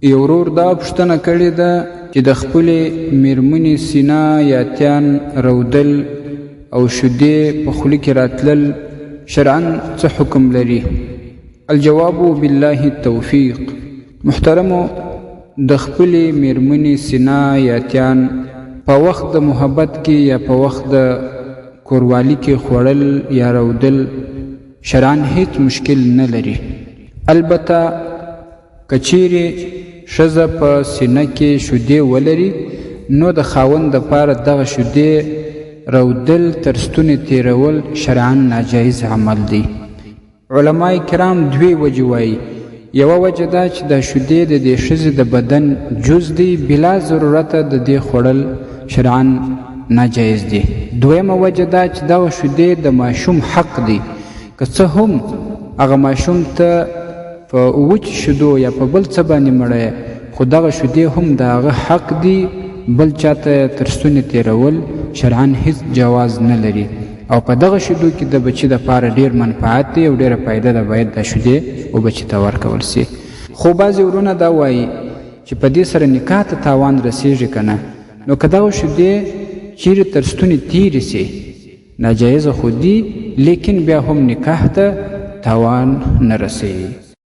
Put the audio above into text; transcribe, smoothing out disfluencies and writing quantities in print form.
یو ورور دا پوښتنه کړې ده چې د خپلې میرمنې سینه یا تیان رودل او شیدې په خوله کې راتلل شرعاً څه حکم لري؟ الجواب بالله التوفیق. محترمو، د خپلې میرمنې سینه یا تیان په وخت د محبت کې یا په وخت د کوروالي کې خوړل یا رودل شرعاً هیڅ مشکل نه لري. البته کچیرې ښځه په سینه کې شیدې ولري نو د خاوند دپاره دغه شیدې رودل تر ستوني تیرول شرعاً ناجایز عمل دی. علماء کرام دوی وجې وایي. یوه وجه دا چې دا شیدې د دې ښځې د بدن جز دی، بلا ضرورته د دې خوړل شرعاً ناجایز دی. دویمه وجه دا چې دغه شیدې د ماشوم حق دی، که څه هم هغه ماشوم ته په وچ شیدو یا په بل څه باندې مړی، خو دغه شیدې هم د هغه حق دی. بل چاته تر ستوني تیرول شرعاً هیڅ جواز نه لري. او په دغه شیدو کې د بچي دپاره ډېر منفعت دی او ډېره فایده ده، باید دا شیدې و بچي ته ورکول سي. خو بعضې ورونه دا وایي چې په دې سره نکاح ته تاوان رسېږي که نه، نو که دغه شیدې چیرې تر ستوني تیرې سي ناجایزه خو دي، لیکن بیا هم نکاح ته تاوان نه رسېږي.